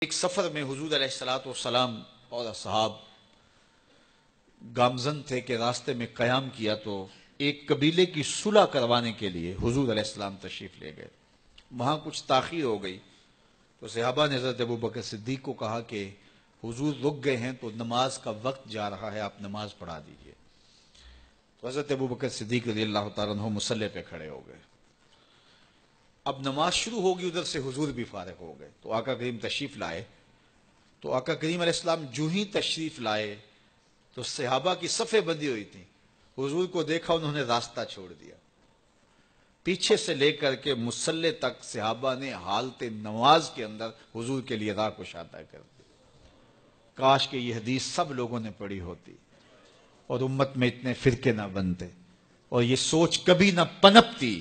ایک سفر میں حضور علیہ الصلوۃ والسلام اور اصحاب گامزن تھے کہ راستے میں قیام کیا تو ایک قبیلے کی صلح کروانے کے لیے حضور علیہ السلام تشریف لے گئے. وہاں کچھ تاخیر ہو گئی تو صحابہ نے حضرت ابوبکر صدیق کو کہا کہ حضور رک گئے ہیں تو نماز کا وقت جا رہا ہے، آپ نماز پڑھا دیجئے. تو حضرت ابوبکر صدیق رضی اللہ تعالیٰ عنہ مصلی پہ کھڑے ہو گئے. اب نماز شروع ہوگی، ادھر سے حضور بھی فارغ ہو گئے تو آقا کریم تشریف لائے. تو آقا کریم علیہ السلام جو ہی تشریف لائے تو صحابہ کی صفیں بندی ہوئی تھی. حضور کو دیکھا، انہوں نے راستہ چھوڑ دیا. پیچھے سے لے کر کے مصلی تک صحابہ نے حالت نماز کے اندر حضور کے لیے راہ کشادہ کر دی. کاش کہ یہ حدیث سب لوگوں نے پڑھی ہوتی اور امت میں اتنے فرقے نہ بنتے اور یہ سوچ کبھی نہ پنپتی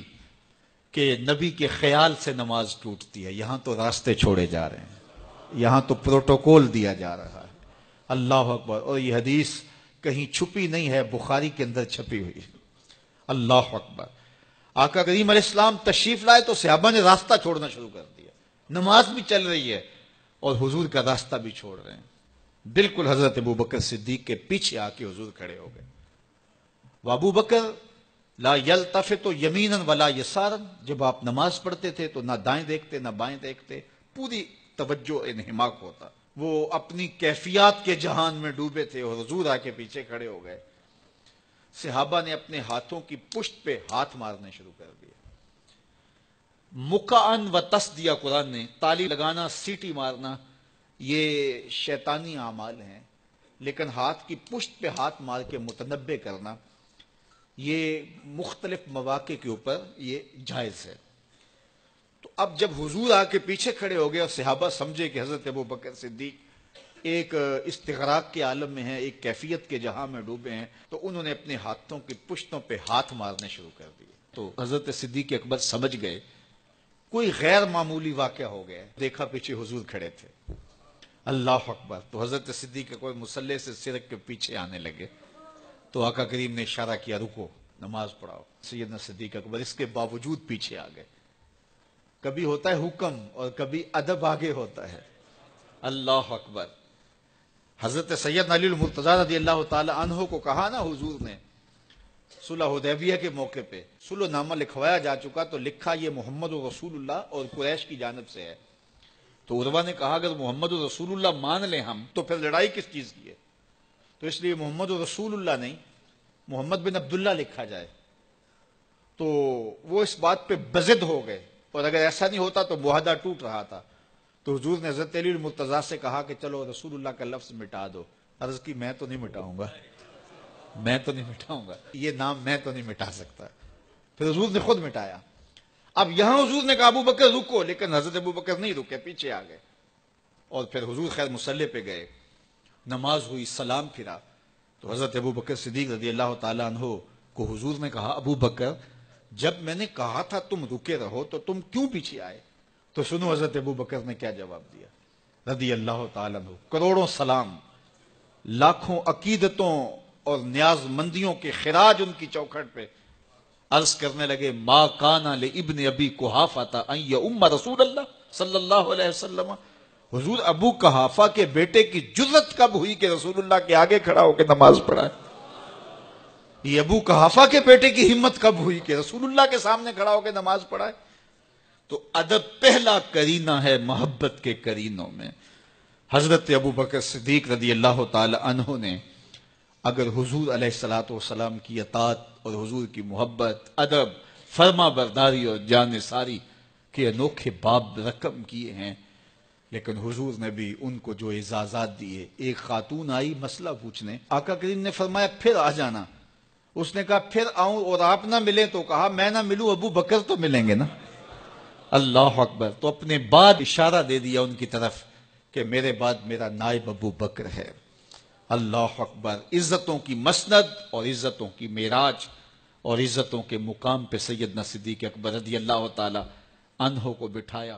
کہ نبی کے خیال سے نماز ٹوٹتی ہے. یہاں تو راستے چھوڑے جا رہے ہیں، یہاں تو پروٹوکول دیا جا رہا ہے. اللہ اکبر. اور یہ حدیث کہیں چھپی نہیں ہے، بخاری کے اندر چھپی ہوئی ہے. اللہ اکبر. آقا کریم علیہ السلام تشریف لائے تو صحابہ نے راستہ چھوڑنا شروع کر دیا. نماز بھی چل رہی ہے اور حضور کا راستہ بھی چھوڑ رہے ہیں. بالکل حضرت ابوبکر صدیق کے پیچھے آ کے حضور کھڑے ہو گئے. ابو بکر لا یلتفت یمینا ولا یسارا، جب آپ نماز پڑھتے تھے تو نہ دائیں دیکھتے نہ بائیں دیکھتے، پوری توجہ انہماک ہوتا. وہ اپنی کیفیات کے جہان میں ڈوبے تھے اور حضور آ کے پیچھے کھڑے ہو گئے. صحابہ نے اپنے ہاتھوں کی پشت پہ ہاتھ مارنے شروع کر دیے. مکعن و تس دیا قرآن نے. تالی لگانا، سیٹی مارنا یہ شیطانی اعمال ہیں، لیکن ہاتھ کی پشت پہ ہاتھ مار کے متنبع کرنا یہ مختلف مواقع کے اوپر یہ جائز ہے. تو اب جب حضور آ کے پیچھے کھڑے ہو گئے اور صحابہ سمجھے کہ حضرت ابوبکر صدیق ایک استغراق کے عالم میں ہیں، ایک کیفیت کے جہاں میں ڈوبے ہیں، تو انہوں نے اپنے ہاتھوں کی پشتوں پہ ہاتھ مارنے شروع کر دیے. تو حضرت صدیق اکبر سمجھ گئے کوئی غیر معمولی واقعہ ہو گیا. دیکھا پیچھے حضور کھڑے تھے. اللہ اکبر. تو حضرت صدیق اکبر مصلی سے سرک کے پیچھے آنے لگے تو آقا کریم نے اشارہ کیا رکو، نماز پڑھاؤ. سیدنا صدیق اکبر اس کے باوجود پیچھے آ گئے. کبھی ہوتا ہے حکم اور کبھی ادب آگے ہوتا ہے. اللہ اکبر. حضرت سیدنا علی المرتضی رضی اللہ تعالی عنہ کو کہا نا حضور نے صلح حدیبیہ کے موقع پہ صلح نامہ لکھوایا جا چکا تو لکھا یہ محمد رسول اللہ اور قریش کی جانب سے ہے. تو عروہ نے کہا اگر محمد رسول اللہ مان لیں ہم تو پھر لڑائی کس چیز کی ہے؟ تو اس لیے محمد رسول اللہ نہیں، محمد بن عبداللہ لکھا جائے. تو وہ اس بات پہ بضد ہو گئے اور اگر ایسا نہیں ہوتا تو معاہدہ ٹوٹ رہا تھا. تو حضور نے حضرت علی المرتضی سے کہا کہ چلو رسول اللہ کا لفظ مٹا دو. عرض کی میں تو نہیں مٹاؤں گا، میں تو نہیں مٹاؤں گا، یہ نام میں تو نہیں مٹا سکتا. پھر حضور نے خود مٹایا. اب یہاں حضور نے کہا ابو بکر رکو، لیکن حضرت ابو بکر نہیں رکے، پیچھے آ گئے. اور پھر حضور خیر مصلی پہ گئے، نماز ہوئی، سلام پھرا تو حضرت ابوبکر صدیق رضی اللہ تعالیٰ عنہ کو حضور نے کہا ابو بکر جب میں نے کہا تھا تم رکے رہو تو تم کیوں پیچھے آئے؟ تو سنو حضرت ابوبکر نے کیا جواب دیا رضی اللہ تعالیٰ عنہ. کروڑوں سلام، لاکھوں عقیدتوں اور نیاز مندیوں کے خراج ان کی چوکھٹ پہ. عرض کرنے لگے ما کان لابن ابی قحافہ ان یؤم رسول اللہ صلی اللہ علیہ وسلم. حضور ابو قحافہ کے بیٹے کی جرت کب ہوئی کہ رسول اللہ کے آگے کھڑا ہو کے نماز پڑھائے؟ یہ ابو قحافہ کے بیٹے کی ہمت کب ہوئی کہ رسول اللہ کے سامنے کھڑا ہو کے نماز پڑھائے؟ تو ادب پہلا کرینہ ہے محبت کے کرینوں میں. حضرت ابو بکر صدیق رضی اللہ تعالی عنہ نے اگر حضور علیہ الصلوۃ والسلام کی اطاعت اور حضور کی محبت، ادب، فرما برداری اور جانثاری کے انوکھے باب رقم کیے ہیں، لیکن حضور نے بھی ان کو جو اعزازات دیے. ایک خاتون آئی مسئلہ پوچھنے، آقا کریم نے فرمایا پھر آ جانا. اس نے کہا پھر آؤں اور آپ نہ ملیں؟ تو کہا میں نہ ملوں ابو بکر تو ملیں گے نا. اللہ اکبر. تو اپنے بعد اشارہ دے دیا ان کی طرف کہ میرے بعد میرا نائب ابو بکر ہے. اللہ اکبر. عزتوں کی مسند اور عزتوں کی معراج اور عزتوں کے مقام پہ سیدنا صدیق اکبر رضی اللہ تعالی عنہ کو بٹھایا.